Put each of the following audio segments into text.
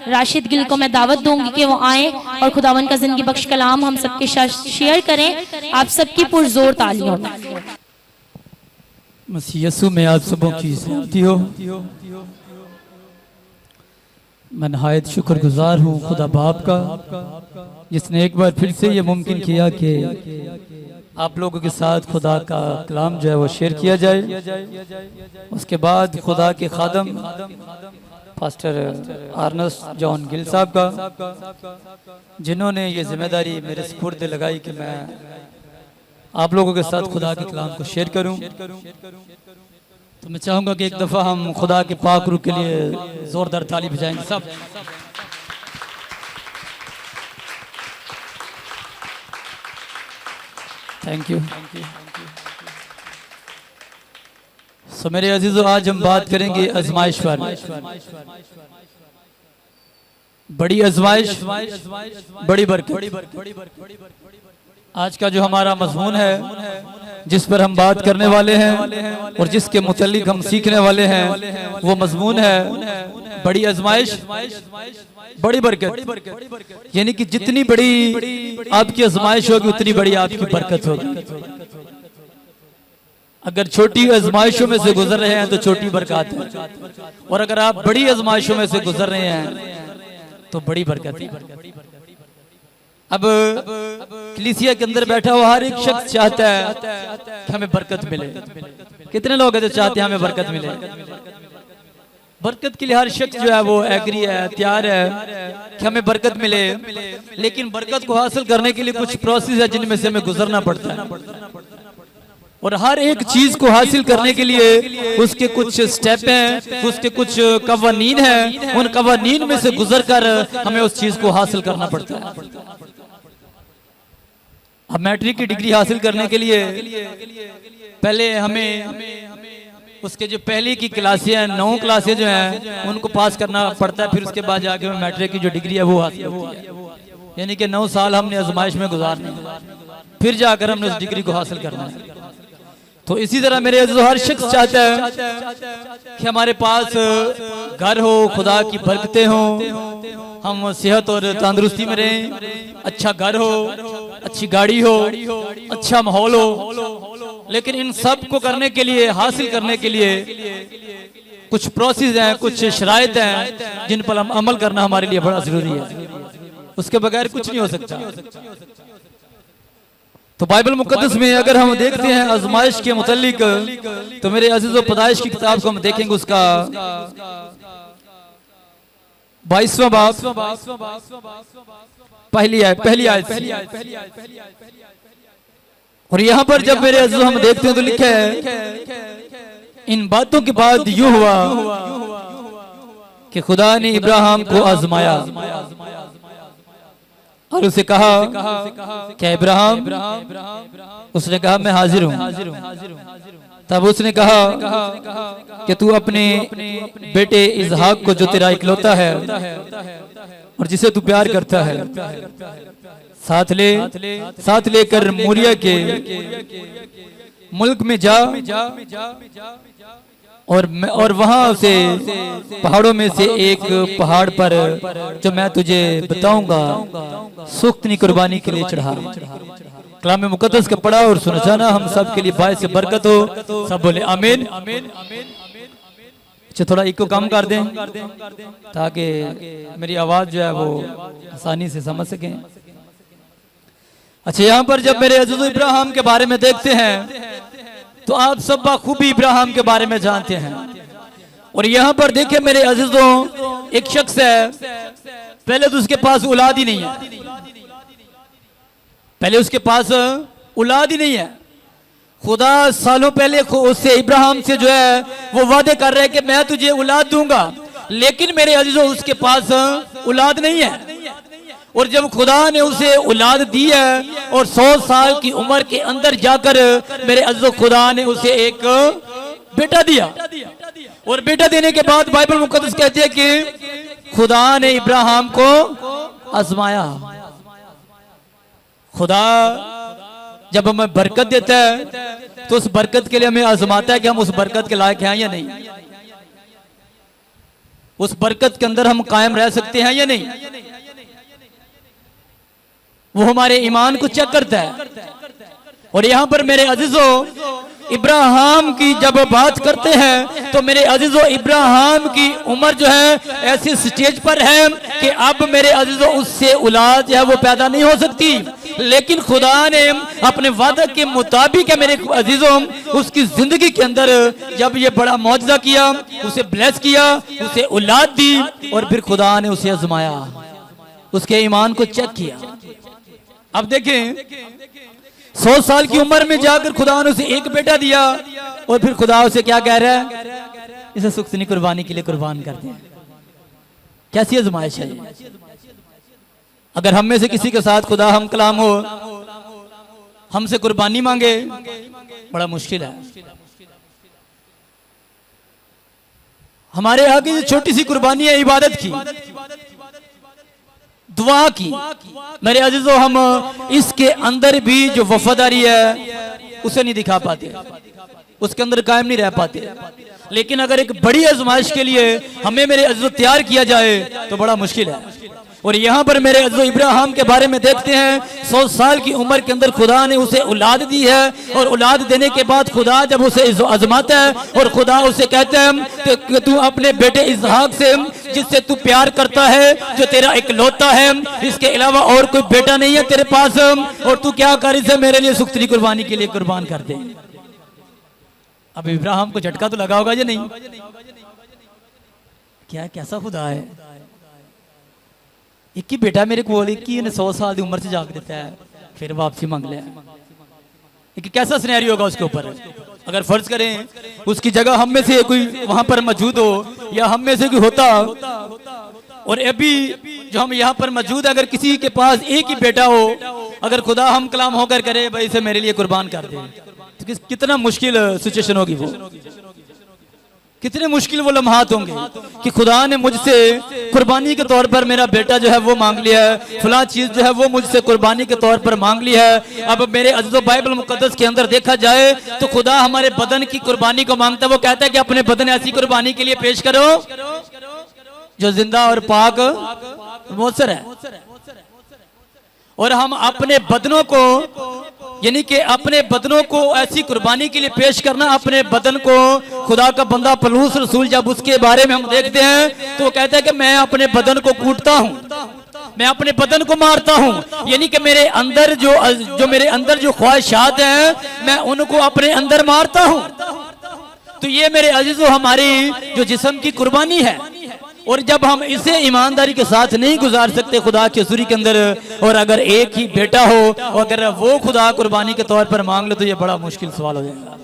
राशिद गिल को मैं दावत दूंगी कि वो आए और खुदावन का जिंदगी बख्श कलाम हम सबके साथ शेयर करें। आप सबकी पुरजोर तालियों। मसीह यीशु में आप सबों की सलामती हो। मैं नहायत शुक्रगुजार हूँ खुदा बाप का, जिसने एक बार फिर से ये मुमकिन किया कि आप लोगों के साथ खुदा का कलाम जो है वो शेयर किया जाए। उसके बाद खुदा के खादम पास्टर आर्नेस्ट जॉन गिल साहब का, जिन्होंने ये जिम्मेदारी मेरे सुपुर्द लगाई कि मैं आप लोगों के साथ खुदा के कलाम को शेयर करूं। तो मैं चाहूंगा कि एक दफ़ा हम खुदा के पाक रूह के लिए जोरदार ताली बजाएंगे सब। Thank you. सो मेरे अजीजों, आज हम बात करेंगे आजमाइश पर। बड़ी आजमाइश, बड़ी बरकत। आज का जो हमारा मजमून है, जिस पर हम बात करने वाले हैं और जिसके मुतालिक हम सीखने वाले हैं, वो मजमून है बड़ी आजमाइश, बड़ी बरकत। यानी कि जितनी बड़ी आपकी आजमाइश होगी उतनी बड़ी आपकी बरकत होगी। अगर छोटी आजमाइशों में से गुजर रहे हैं तो छोटी बरकत है, और अगर आप बड़ी आजमाइशों में से गुजर रहे हैं तो बड़ी बरकत है। अब कलीसिया के अंदर बैठा हुआ हर एक शख्स चाहता है कि हमें बरकत मिले। कितने लोग हैं जो चाहते हैं हमें बरकत मिले? बरकत के लिए हर शख्स जो है वो एग्री है, तैयार है कि हमें बरकत मिले। लेकिन बरकत को हासिल करने के लिए कुछ प्रोसेस है जिनमें से हमें गुजरना पड़ता है, और हर एक चीज को हासिल करने के लिए उसके कुछ स्टेप हैं, उसके कुछ कवानीन हैं। उन कवानीन में से गुजर कर हमें उस चीज को हासिल करना पड़ता है। अब मैट्रिक की डिग्री हासिल करने के लिए पहले हमें उसके जो पहली की क्लासें हैं, 9 क्लासें जो हैं, उनको पास करना पड़ता है। फिर उसके बाद जाके हमें मैट्रिक की जो डिग्री है वो हासिल होती है। यानी कि 9 साल हमने आजमाइश में गुजारने, फिर जाकर हमने उस डिग्री को हासिल करना है। तो इसी तरह मेरे हर शख्स चाहता है कि हमारे पास घर हो, खुदा की बरकतें हो, हम सेहत और तंदुरुस्ती में रहें, अच्छा घर हो, अच्छी गाड़ी हो, अच्छा माहौल हो। लेकिन इन सब को करने के लिए, हासिल करने के लिए कुछ प्रोसेस हैं, कुछ शराइत हैं जिन पर हम अमल करना हमारे लिए बड़ा जरूरी है। उसके बगैर कुछ नहीं हो सकता। तो बाइबल मुकद्दस में अगर हम देखते हैं आजमाइश के मुतालिक, तो मेरे अजीजों पैदाइश की किताब को हम देखेंगे, उसका 22वां बाब पहली आयत। और यहाँ पर जब मेरे अजीजों हम देखते हैं तो लिखा है, इन बातों के बाद यूं हुआ कि खुदा ने इब्राहिम को आजमाया और उसे कहा, क्या इब्राहिम? उसने कहा, मैं हाजिर हूँ। तब उसने कहा कि तू अपने बेटे इसहाक को, जो तेरा इकलौता है और जिसे तू प्यार करता है, साथ लेकर मोरिया के मुल्क में जा और वहां से पहाड़ों में से एक पहाड़ पर, जो मैं तुझे बताऊंगा, सुख्तनी कुर्बानी के लिए चढ़ा। कलाम मुकद्दस का पढ़ा और सुना हम सब के लिए बायस बरकत हो। सब बोले आमीन। अच्छा, थोड़ा इको कम कर दें ताकि मेरी आवाज जो है वो आसानी से समझ सकें। अच्छा, यहाँ पर जब मेरे अज़ीज़ इब्राहिम के बारे में देखते हैं तो आप सब बखूबी इब्राहिम के बारे में जानते हैं। और यहाँ पर देखें मेरे अजीजों, एक शख्स है, पहले तो उसके पास औलाद ही नहीं है, पहले उसके पास औलाद ही नहीं है। खुदा सालों पहले उससे, इब्राहिम से जो है वो वादे कर रहे हैं कि मैं तुझे औलाद दूंगा, लेकिन मेरे अजीजों उसके पास औलाद नहीं है। और जब खुदा ने उसे औलाद दी है और 100 साल की उम्र के अंदर जाकर मेरे अजीजों खुदा ने उसे एक बेटा दिया। और बेटा देने के बाद बाइबल मुकद्दस कहती है कि खुदा ने इब्राहिम को आजमाया। खुदा जब हमें बरकत देता है तो उस बरकत के लिए हमें आजमाता है कि हम उस बरकत के लायक हैं या नहीं। उस बरकत के अंदर हम कायम रह सकते हैं या नहीं? वो हमारे ईमान को चेक करता है। और यहां पर मेरे अजीजों, इब्राहिम की जब बात करते हैं तो मेरे अजीजों, इब्राहिम की उम्र जो है ऐसी स्टेज पर है कि अब मेरे अजीजों उससे औलाद जो है वो पैदा नहीं हो सकती। लेकिन खुदा ने अपने वादा के मुताबिक है मेरे अजीजों, उसकी जिंदगी के अंदर जब ये बड़ा मौजज़ा किया, उसे ब्लेस किया, उसे औलाद दी और फिर खुदा ने उसे आजमाया, उसके ईमान को चेक किया। अब देखें, 100 साल की उम्र में जाकर खुदा ने उसे एक बेटा दिया और फिर खुदा उसे क्या कह रहा है? इसे सुख्तनी कुर्बानी के लिए कुर्बान कर दे। कैसी आजमाइश है ये? अगर हम में से किसी के साथ खुदा हम कलाम हो, हमसे कुर्बानी मांगे, बड़ा मुश्किल है। हमारे आगे छोटी सी कुर्बानी है इबादत की, दुआ की। मेरे अजीजों, हम इसके अंदर भी जो वफादारी है उसे नहीं दिखा पाते, उसके अंदर कायम नहीं रह पाते। लेकिन अगर एक बड़ी आजमाइश के लिए हमें मेरे अजीजों तैयार किया जाए तो बड़ा मुश्किल है। और यहाँ पर मेरे अजीजों इब्राहिम के बारे में देखते हैं, 100 साल की उम्र के अंदर खुदा ने उसे औलाद दी है और औलाद देने के बाद खुदा जब उसे आजमाता है और खुदा उसे कहता है कि तू अपने बेटे इसहाक से, जिससे तू प्यार करता है, जो तेरा इकलौता है, इसके अलावा और कोई बेटा नहीं है तेरे पास, और तू क्या कर, इसे मेरे लिए सुख्तनी कुर्बानी के लिए कुर्बान कर दे। अब इब्राहिम को झटका तो लगा होगा या नहीं? क्या कैसा खुदा है? एक ही बेटा मेरे को, एक ही 100 साल की उम्र से जाग देता है, फिर वापसी मांग लिया। एक कैसा सिनेरियो होगा उसके ऊपर? अगर फर्ज करें उसकी जगह हम में से कोई वहां पर मौजूद हो या हम में से कोई होता, और अभी जो हम यहाँ पर मौजूद है, अगर किसी के पास एक ही बेटा हो, अगर खुदा हम कलाम होकर करे भाई इसे मेरे लिए कुर्बान कर दे, तो कितना मुश्किल सिचुएशन होगी वो, कितने मुश्किल वो लम्हात होंगे कि खुदा ने मुझसे कुर्बानी के तौर पर मेरा बेटा जो है वो मांग लिया है, फला चीज जो है वो मुझसे कुर्बानी के तौर पर मांग लिया है। अब मेरे अज़ीज़ों, बाइबल मुकद्दस के अंदर देखा जाए तो खुदा हमारे बदन की कुर्बानी को मांगता है। वो कहता है कि अपने बदन ऐसी कुर्बानी के लिए पेश करो जो जिंदा और पाक मौसर है। और हम अपने बदनों को, यानी कि अपने बदनों को ऐसी कुर्बानी के लिए पेश करना, अपने बदन को, खुदा का बंदा पलूस रसूल जब उसके बारे में हम देखते हैं तो वो कहता है कि मैं अपने बदन को कूटता हूँ, मैं अपने बदन को मारता हूँ, यानी कि मेरे अंदर मेरे अंदर जो ख्वाहिशात हैं मैं उनको अपने अंदर मारता हूँ। तो ये मेरे अजीजों हमारी जो जिस्म की कुर्बानी है, और जब हम इसे ईमानदारी के साथ नहीं गुजार सकते खुदा के हुज़ूरी के अंदर, और अगर एक ही बेटा हो और अगर वो खुदा कुर्बानी के तौर पर मांग लो तो ये बड़ा मुश्किल सवाल हो जाएगा।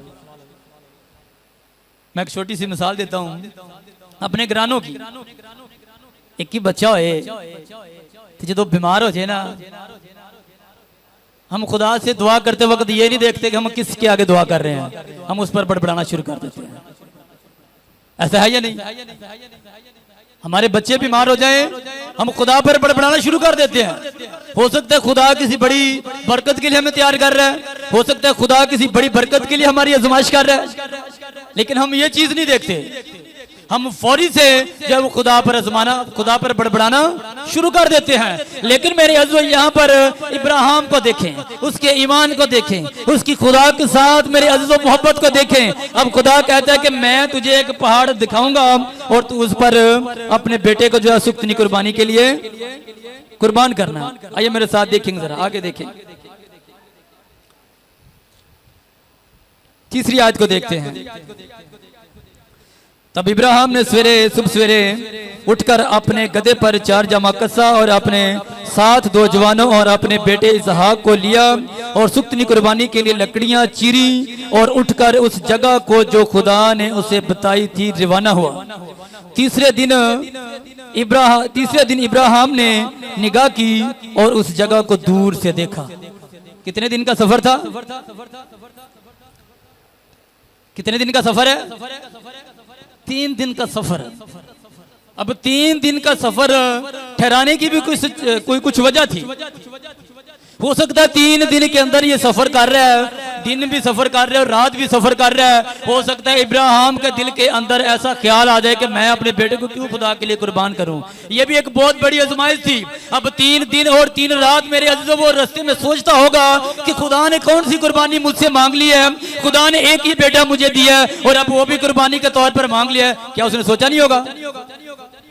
मैं एक छोटी सी मिसाल देता हूँ अपने घरानों की। एक ही बच्चा होए तो जो बीमार हो जाए ना, हम खुदा से दुआ करते वक्त ये नहीं देखते कि हम किसके आगे दुआ कर रहे हैं, हम उस पर बड़बड़ाना शुरू कर देते हैं। ऐसा है या नहीं? हमारे बच्चे बीमार हो जाएं, हम खुदा पर बड़बड़ाना शुरू कर देते हैं। हो सकता है खुदा किसी बड़ी बरकत के लिए हमें तैयार कर रहा है, हो सकता है खुदा किसी बड़ी बरकत के लिए हमारी आजमाइश कर रहा है, लेकिन हम ये चीज नहीं देखते। हम फौरी से जब खुदा पर आजमाना, खुदा पर बड़बड़ाना शुरू कर देते हैं। लेकिन मेरे अज़ीज़ों, यहाँ पर इब्राहिम को देखें, उसके ईमान को देखें, उसकी खुदा के साथ मेरे अज़ीज़ों मोहब्बत को देखें। अब खुदा कहता है कि मैं तुझे एक पहाड़ दिखाऊंगा और तू उस पर अपने बेटे को जो है सुख्तनी कुर्बानी के लिए कुर्बान करना। आइए मेरे साथ देखेंगे, जरा आगे देखें, तीसरी आयत को देखते हैं। तब इब्राहिम ने सुबह सवेरे उठकर अपने गधे पर 4 जमाकसा और अपने साथ 2 जवानों और अपने बेटे इसहाक को लिया और सुख्तनी कुर्बानी के लिए लकड़ियां चीरी और उठकर उस जगह को जो खुदा ने उसे बताई थी रवाना हुआ। तीसरे दिन इब्राहिम ने निगाह की और उस जगह को दूर से देखा। कितने दिन का सफर था? कितने दिन का सफर है? 3 दिन का सफर। अब 3 दिन का सफर ठहराने की भी कोई कुछ वजह थी। हो सकता है 3 दिन के अंदर ये सफर कर रहा है, दिन भी सफर कर रहा है और रात भी सफर कर रहा है। हो सकता है इब्राहिम के दिल के अंदर ऐसा ख्याल आ जाए कि मैं अपने बेटे को क्यों खुदा के लिए कुर्बान करूं। ये भी एक बहुत बड़ी आजमाइश थी। अब 3 दिन और 3 रात मेरे अजीजों वो रास्ते में सोचता होगा कि खुदा ने कौन सी कुर्बानी मुझसे मांग ली है। खुदा ने एक ही बेटा मुझे दिया है और अब वो भी कुर्बानी के तौर पर मांग लिया है। क्या उसने सोचा नहीं होगा?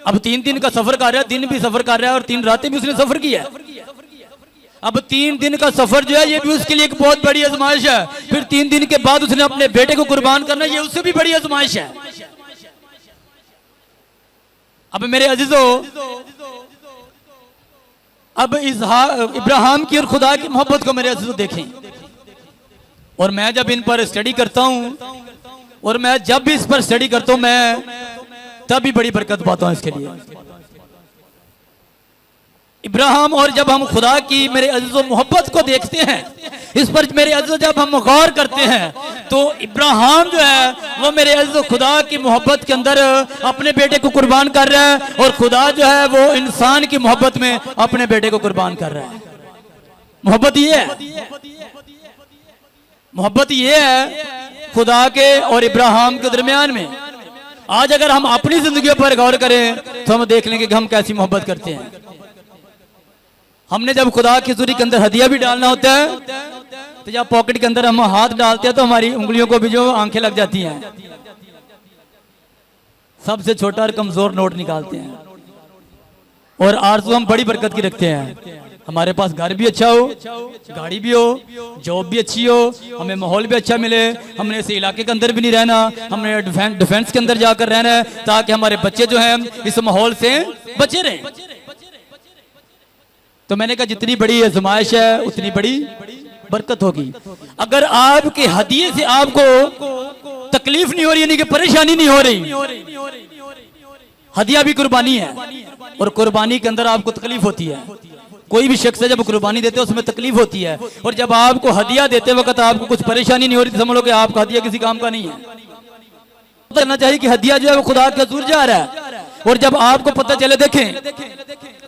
अब 3 दिन का सफर कर रहा है, दिन भी सफर कर रहा है और 3 रातें भी उसने सफर किया है। अब 3 दिन का सफर जो है ये भी उसके लिए एक बहुत बड़ी आजमाइश है। फिर 3 दिन के बाद उसने अपने बेटे को कुर्बान करना, ये उससे भी बड़ी आजमाइश है। अब मेरे अजीजों, अब इब्राहिम की और खुदा की मोहब्बत को मेरे अजीजों देखें। और मैं जब इन पर स्टडी करता हूं और मैं जब भी इस पर स्टडी करता हूं मैं तब भी बड़ी बरकत पाता हूं इसके लिए। इब्राहिम और जब हम खुदा की मेरे अजीजों मोहब्बत को देखते हैं, इस पर मेरे अजीजों जब हम गौर करते हैं तो इब्राहिम जो है वो मेरे अजीजों खुदा की मोहब्बत के अंदर अपने बेटे को कुर्बान कर रहा है और खुदा जो है वो इंसान की मोहब्बत में अपने बेटे को कुर्बान कर रहा है। मोहब्बत ये है, मोहब्बत ये है खुदा के और इब्राहिम के दरमियान में। आज अगर हम अपनी जिंदगी पर गौर करें तो हम देख लेंगे कि हम कैसी मोहब्बत करते हैं। हमने जब खुदा की हज़ूरी के अंदर हदिया भी डालना होता है तो जब पॉकेट के अंदर हम हाथ डालते हैं तो हमारी उंगलियों को भी जो आंखें लग जाती हैं। सबसे छोटा और कमजोर नोट निकालते हैं और आरज़ू हम बड़ी बरकत की रखते हैं। हमारे पास घर भी अच्छा हो, गाड़ी भी हो, जॉब भी अच्छी हो, हमें माहौल भी अच्छा मिले, हमने इस इलाके के अंदर भी नहीं रहना, हमने डिफेंस के अंदर जाकर रहना है ताकि हमारे बच्चे जो हैं इस माहौल से बचे रहें। तो मैंने कहा जितनी बड़ी आजमाइश है उतनी बड़ी बरकत होगी। अगर आपके हदिये से आपको तकलीफ नहीं हो रही, यानी कि परेशानी नहीं हो रही, हदिया भी कुर्बानी है और कुर्बानी के अंदर आपको तकलीफ होती है। कोई भी शख्स है जब कुर्बानी देते हैं उसमें तकलीफ होती है और जब आपको हदिया देते वक्त आपको कुछ परेशानी नहीं हो रही तो समझ लो कि आपका हदिया किसी काम का नहीं है। पता चलना चाहिए कि हदिया जो है वो खुदा के हज़ूर जा रहा है। और जब आपको पता चले, देखें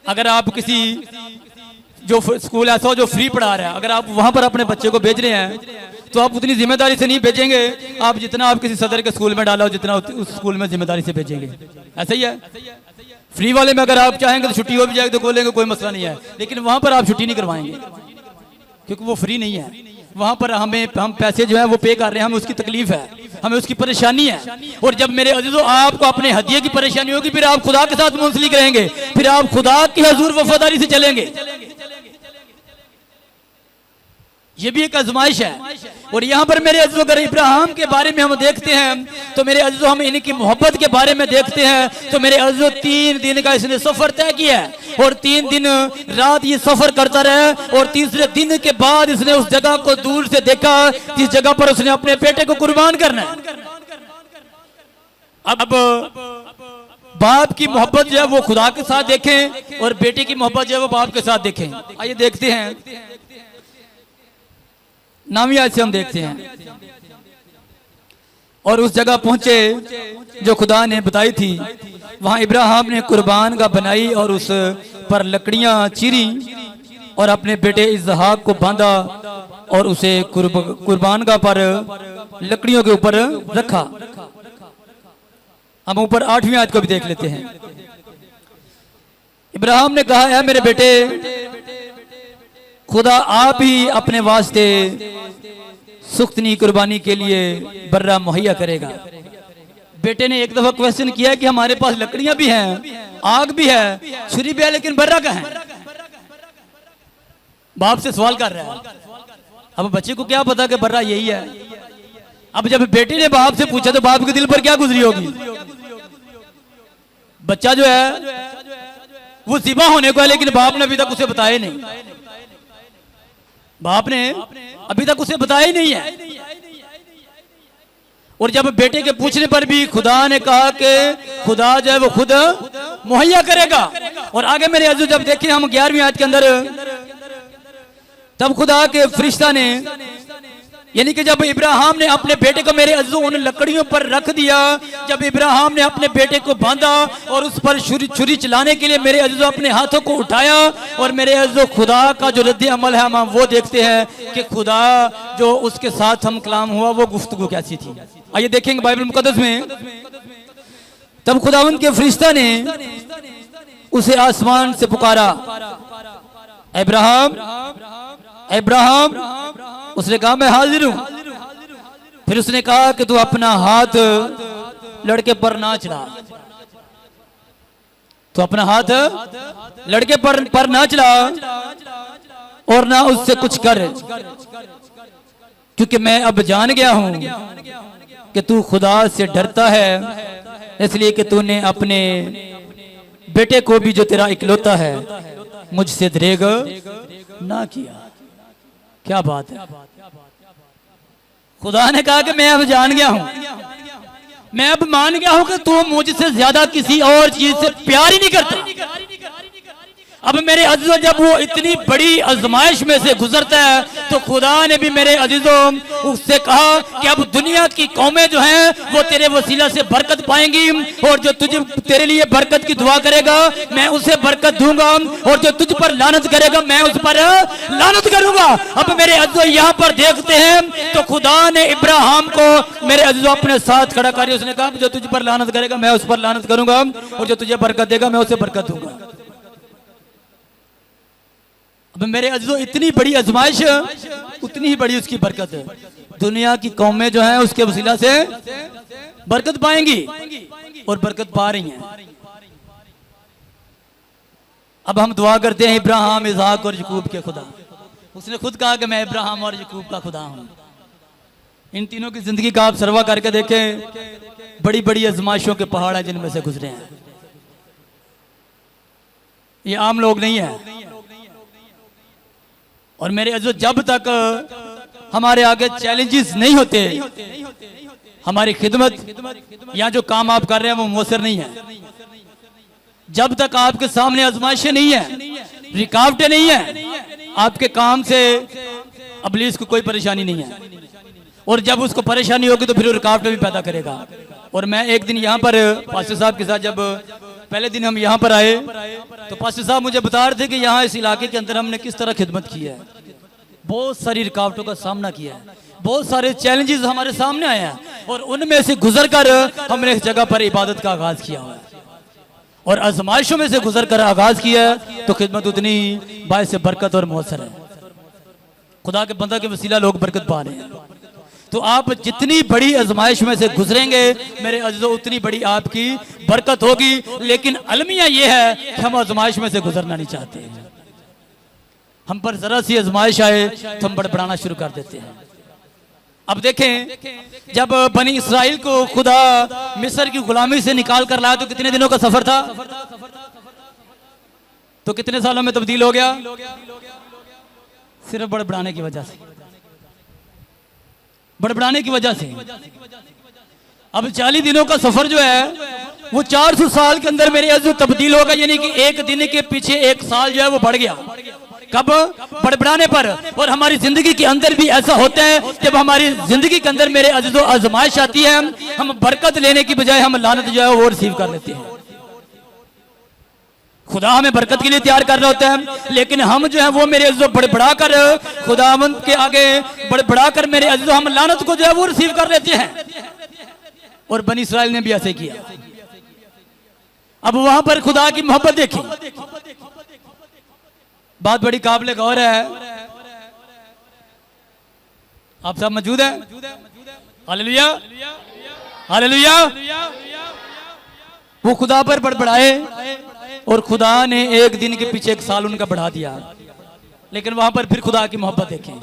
अगर आप किसी जो स्कूल ऐसा हो जो फ्री पढ़ा रहा है, अगर आप वहां पर अपने बच्चे को भेज रहे हैं तो आप उतनी जिम्मेदारी से नहीं भेजेंगे आप जितना आप किसी सदर के स्कूल में डाला हो, जितना उस स्कूल में जिम्मेदारी से भेजेंगे। ऐसा ही है। फ्री वाले में अगर आप चाहेंगे तो छुट्टी हो भी जाएगी तो बोलेंगे कोई मसला नहीं है, लेकिन वहां पर आप छुट्टी नहीं करवाएंगे क्योंकि वो फ्री नहीं है। वहां पर हम पैसे जो है वो पे कर रहे हैं, हमें उसकी तकलीफ है, हमें उसकी परेशानी है। और जब मेरे अजीजों आपको अपने हदिये की परेशानी होगी फिर आप खुदा के साथ मुंसलिक रहेंगे, फिर आप खुदा की हजूर वफादारी से चलेंगे। ये भी एक आजमाइश है। और यहाँ पर मेरे अजीजों अगर इब्राहिम के बारे में हम देखते हैं तो मेरे अजीजों हम इनकी मोहब्बत के बारे में देखते हैं तो मेरे अजीजों 3 दिन का इसने सफर तय किया है और 3 दिन रात ये सफर करता रहा और तीसरे दिन के बाद इसने उस जगह को दूर से देखा जिस जगह पर उसने अपने बेटे को कुर्बान करना है। अब बाप की मोहब्बत जो है वो खुदा के साथ देखें और बेटे की मोहब्बत जो है वो बाप के साथ देखें। आइए देखते हैं, नामी आयत से हम देखते हैं। और उस जगह पहुंचे जो खुदा ने बताई थी, वहां इब्राहिम ने कुर्बान का बनाई और उस पर लकड़ियां चीरी और अपने बेटे इसहाक को बांधा और उसे कुर्बान का पर लकड़ियों के ऊपर रखा। हम ऊपर 8वीं आयत को भी देख लेते हैं। इब्राहिम ने कहा, है मेरे बेटे, खुदा आप ही अपने वास्ते सुख्तनी कुर्बानी के लिए बर्रा मुहैया करेगा। बेटे ने एक दफा क्वेश्चन किया कि हमारे पास लकड़ियां भी हैं, आग भी है, छुरी भी है, लेकिन बर्रा कहाँ है? बाप से सवाल कर रहा है। अब बच्चे को क्या पता कि बर्रा यही है। अब जब बेटे ने बाप से पूछा तो बाप के दिल पर क्या गुजरी होगी? बच्चा जो है वो ज़िबा होने को है, लेकिन बाप ने अभी तक उसे बताया नहीं। बाप ने अभी तक उसे बताया ही नहीं है। और जब बेटे के पूछने पर भी खुदा ने कहा कि खुदा जो है वो खुद मुहैया करेगा। और आगे मेरे अज़ीज़ जब देखें हम 11वीं आयत के अंदर, तब खुदा के फरिश्ता ने यानी कि जब इब्राहिम ने अपने बेटे को मेरे अजीजों उन लकड़ियों पर रख दिया, जब इब्राहिम ने अपने बेटे को बांधा और उस पर छुरी चलाने के लिए मेरे अजीजों अपने हाथों को उठाया, और मेरे अजीजों खुदा का जो रद्द अमल है हम वो देखते हैं कि खुदा जो उसके साथ हम कलाम हुआ वो गुफ्तगू कैसी थी। आइए देखेंगे बाइबल मुकद्दस में। तब खुदावंद के फरिश्ता ने उसे आसमान से पुकारा, इब्राहिम इब्राहिम। उसने कहा मैं हाजिर हूं। फिर उसने कहा कि तू अपना हाथ लड़के पर ना चला, तो अपना हाथ लड़के पर ना चला और ना उससे कुछ कर, क्योंकि मैं अब जान गया हूं कि तू खुदा से डरता है, इसलिए कि तूने अपने बेटे को भी जो तेरा इकलौता है मुझसे दरेग ना किया। क्या बात है। खुदा ने कहा कि मैं अब जान गया हूं, मैं अब मान गया हूं कि तू मुझसे ज्यादा किसी और चीज से प्यार ही नहीं करता। अब मेरे अजीजों जब वो इतनी बड़ी आजमाइश में से गुजरता है तो खुदा ने भी मेरे अजीजों उससे कहा कि अब दुनिया की कौमें जो हैं वो तेरे वसीला से बरकत पाएंगी, और जो तुझे तेरे लिए बरकत की दुआ करेगा मैं उसे बरकत दूंगा, और जो तुझ पर लानत करेगा मैं उस पर लानत करूंगा। अब मेरे अजीजों यहाँ पर देखते हैं तो खुदा ने इब्राहिम को मेरे अजीजों अपने साथ खड़ा कर, उसने कहा जो तुझ पर लानत करेगा मैं उस पर लानत करूंगा, और जो तुझे बरकत देगा मैं उसे बरकत दूंगा। अब मेरे अजीजों इतनी बड़ी आजमाइश उतनी ही बड़ी उसकी बरकत है। दुनिया की कौमें जो हैं उसके वसीला से बरकत पाएंगी और बरकत पा रही हैं। अब हम दुआ करते हैं इब्राहिम, इसहाक और याकूब के खुदा। उसने खुद कहा कि मैं इब्राहिम और याकूब का खुदा हूं। इन तीनों की जिंदगी का आप सर्वा करके देखें, बड़ी बड़ी आजमाइशों के पहाड़ हैं जिनमें से गुजरे हैं। ये आम लोग नहीं है। और मेरे अजीजों जब तक हमारे आगे चैलेंजेस नहीं होते, हमारी खिदमत या जो काम आप कर रहे हैं वो मौसर नहीं है। जब तक आपके सामने आजमाइशें नहीं है, रुकावटें नहीं है, आपके काम से इब्लीस को कोई परेशानी नहीं है। और जब उसको परेशानी होगी तो फिर रुकावटें भी पैदा करेगा। और मैं एक दिन यहाँ पर पास्टर साहब के साथ जब पहले दिन हम यहाँ पर आए तो पास्टर साहब मुझे बता रहे थे कि यहाँ इस इलाके के अंदर हमने किस तरह खिदमत की है। बहुत सारी रुकावटों का सामना किया है, बहुत सारे चैलेंजेस हमारे सामने आए हैं, और उनमें से गुजर कर हमने इस जगह पर इबादत का आगाज किया हुआ है। और आजमाइशों में से गुजर कर आगाज किया है तो खिदमत उतनी बायस बरकत और मौसर है। खुदा के बंदा के वसीला लोग बरकत पा रहे हैं। तो आप जितनी बड़ी आजमाइश में से गुजरेंगे मेरे अजीजों उतनी बड़ी आपकी बरकत होगी। लेकिन अलमिया ये है कि हम आजमाइश में से गुजरना नहीं चाहते। हम पर जरा सी आजमाइश आए तो हम बड़बड़ाना शुरू कर देते हैं। अब देखें जब बनी इसराइल को खुदा मिस्र की गुलामी से निकाल कर लाया तो कितने दिनों का सफर था, तो कितने सालों में तब्दील हो गया? सिर्फ बड़बड़ाने की वजह से, बड़बड़ाने की वजह से। अब 40 दिनों का सफर जो है वो 400 साल के अंदर मेरे अजीजों तब्दील होगा। यानी कि एक दिन के पीछे एक साल जो है वो बढ़ गया। कब? बड़बड़ाने पर। और हमारी जिंदगी के अंदर भी ऐसा होता है, जब हमारी जिंदगी के अंदर मेरे अजीजों आजमाइश आती है, हम बरकत लेने की बजाय हम लानत जो है वो रिसीव कर लेते हैं। खुदा हमें बरकत के लिए तैयार कर रहा होता है, लेकिन हम जो है वो मेरे अजीजों बड़बड़ा कर खुदावंद के आगे बड़बड़ा कर मेरे अजीजों हम लानत को जो है वो रिसीव कर लेते हैं। और बनी इस्राइल ने भी ऐसे किया। अब वहां पर खुदा की मोहब्बत देखी, बात बड़ी काबिल गौर है। आप सब मौजूद है? Hallelujah hallelujah. वो खुदा पर बड़बड़ाए और खुदा ने एक दिन के पीछे एक साल उनका बढ़ा दिया। लेकिन वहां पर फिर खुदा की मोहब्बत देखें।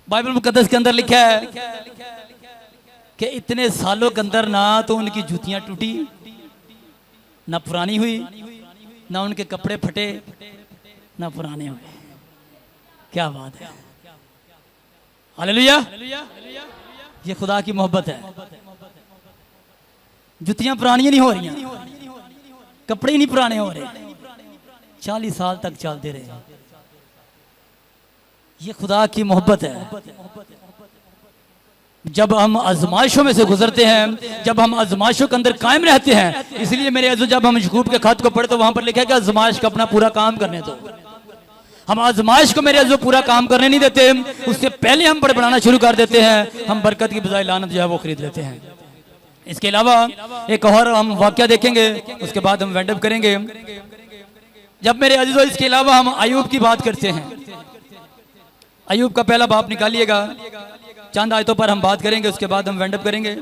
बाइबल मुकद्दस के अंदर लिखा है कि इतने सालों के अंदर ना तो उनकी जूतियां टूटी, ना पुरानी हुई, ना उनके कपड़े फटे, ना पुराने हुए। क्या बात है। हालेलुया। ये खुदा की मोहब्बत है। जुतियां पुरानियां नहीं हो रही, कपड़े ही नहीं पुराने हो रहे। 40 साल तक चलते रहे। ये खुदा की मोहब्बत है। जब हम आजमाइशों में से गुजरते हैं, जब हम आजमाइशों के अंदर कायम रहते हैं, इसलिए मेरे अज़ीज़ जब हम यकूब के खत को पढ़े तो वहां पर लिखा है कि आजमाइश का अपना पूरा काम करने दो। हम आजमाइश को मेरे अज़ीज़ पूरा काम करने नहीं देते, उससे पहले हम बड़बड़ाना शुरू कर देते हैं, हम बरकत की बजाय लानत जो है वो खरीद लेते हैं। इसके अलावा एक और हम वाकया देखेंगे, उसके बाद हम वाइंड अप करेंगे। जब मेरे अज़ीज़ों इसके अलावा हम अय्यूब की बात करते हैं, अय्यूब का पहला बाप निकालिएगा, चंद आयतों पर हम बात करेंगे, उसके बाद हम वाइंड अप करेंगे।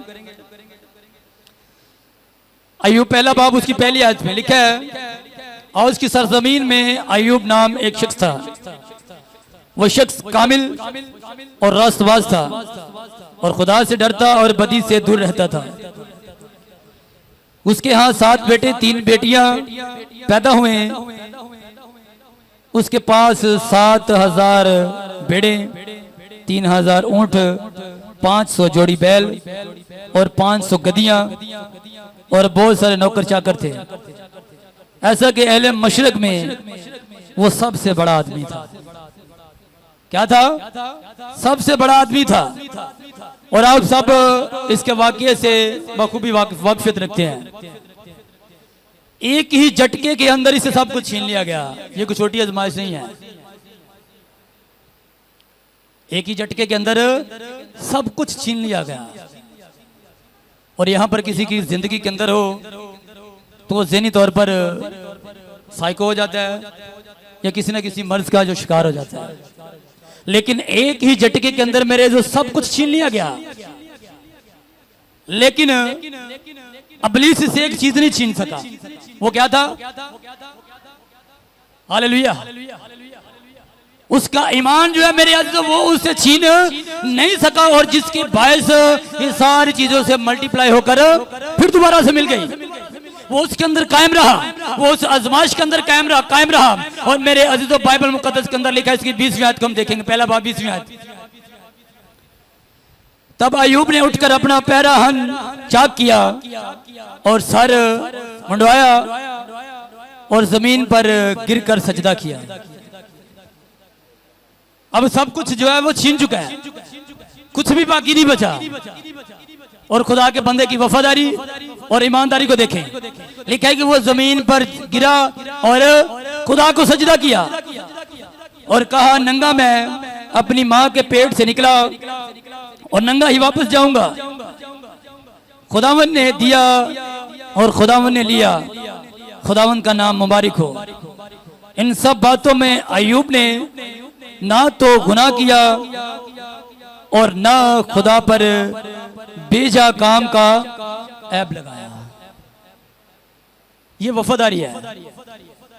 अय्यूब पहला बाप उसकी पहली आयत में लिखा है, और उसकी सरजमीन में अय्यूब नाम एक शख्स था, वो शख्स कामिल और रास्तबाज था और खुदा से डरता और बदी से दूर रहता था। उसके यहाँ 7 बेटे 3 बेटियां पैदा हुए। उसके पास 7,000 भेड़े, 3,000 ऊंट, 500 जोड़ी बैल और 500 गदियां और बहुत सारे नौकर चाकर थे। ऐसा कि अहले मशरक में वो सबसे बड़ा आदमी था। क्या था? सबसे बड़ा आदमी था। और आप सब इसके वाकये से बखूबी वाकिफियत रखते हैं। एक ही झटके के अंदर इसे सब कुछ छीन लिया गया। ये कोई छोटी आजमाइश नहीं है। एक ही झटके के अंदर सब कुछ छीन लिया गया। और यहां पर किसी की जिंदगी के अंदर हो तो वो ज़हनी तौर पर साइको हो जाता है या किसी न किसी मर्ज का जो शिकार हो जाता है। लेकिन एक ही झटके के अंदर मेरे जो सब कुछ छीन लिया गया। लेकिन इब्लीस से एक चीज नहीं छीन सका। वो क्या था? हालेलुया। उसका ईमान जो है मेरे अज़ीज़ों वो उससे छीन नहीं सका, और जिसके बायस ये सारी चीजों से मल्टीप्लाई होकर फिर दोबारा से मिल गई। वो उसके अंदर कायम रहा, वो उस आजमाइश के अंदर कायम रहा। और मेरे अज़ीज़ों बाइबल मुकद्दस के अंदर लिखा है, इसकी 20वीं आयत को हम देखेंगे, पहला बाब 20वीं आयत। तब अय्यूब ने उठकर अपना पैराहन चाक किया और सर मुंडवाया और जमीन पर गिरकर सजदा किया। अब सब कुछ जो है वो छीन चुका है, कुछ भी बाकी नहीं बचा। और खुदा के बंदे की वफादारी और ईमानदारी को देखें। लिखा है कि वो जमीन पर गिरा और खुदा को सजदा किया और कहा, नंगा मैं अपनी माँ के पेट से निकला और नंगा ही वापस जाऊंगा। खुदावन ने दिया और खुदावन ने लिया, खुदावन का नाम मुबारक हो। इन सब बातों में अय्यूब ने ना तो गुनाह किया और ना खुदा पर बेजा काम का ऐब लगाया। ये वफादारी है,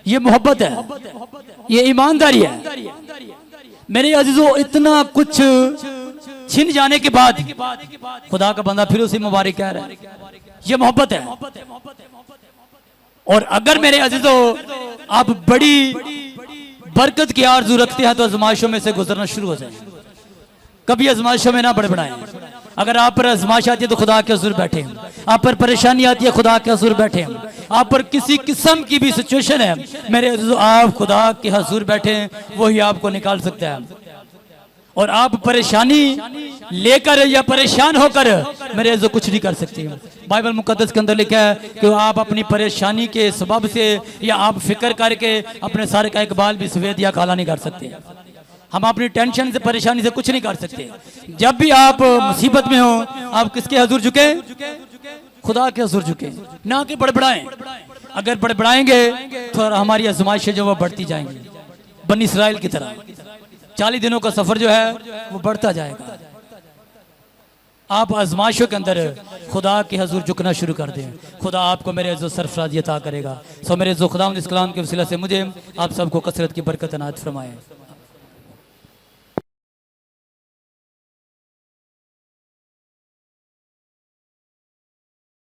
ये मोहब्बत है, ये ईमानदारी है। मेरे अजीजों, इतना कुछ छिन जाने के बाद खुदा का बंदा फिर उसे मुबारक कह रहा है। ये मोहब्बत है। और अगर मेरे अजीजों आप बड़ी बरकत की आरज़ू रखते हैं तो आजमाइशों में से गुजरना शुरू हो जाए। कभी आजमाइशों में ना बड़बड़ाएं। अगर आप पर आजमाइश आती है तो खुदा के हुज़ूर बैठे, आप पर परेशानी आती है खुदा के हुज़ूर बैठे, आप पर किसी किस्म की भी सिचुएशन है मेरे अजीजों, आप खुदा के हुज़ूर बैठे, वही आपको निकाल सकता है। और आप परेशानी लेकर या परेशान होकर मेरे अजीजों कुछ नहीं कर सकते। बाइबल मुकद्दस के अंदर लिखा है कि आप अपनी परेशानी के सबब से या आप फिक्र करके अपने सारे का इकबाल भी सफेद या काला नहीं कर सकते। हम अपनी टेंशन से परेशानी से कुछ नहीं कर सकते। जब भी आप मुसीबत में हो, आप किसके हुज़ूर झुके? खुदा के हुज़ूर झुके, ना कि बड़बड़ाएं। अगर बड़बड़ाएंगे तो हमारी आजमाइशें जो वो बढ़ती जाएंगी, बनी इसराइल की तरह। 40 दिनों का सफर जो है वो बढ़ता जाएगा। आप आजमाइशों के अंदर खुदा के हुज़ूर झुकना शुरू कर दें, खुदा आपको मेरे अज़ीज़ सरफराज़ी अता करेगा। सो मेरे खुदा इस कलाम के वसीला से मुझे आप सबको कसरत की बरकत अनात फरमाए।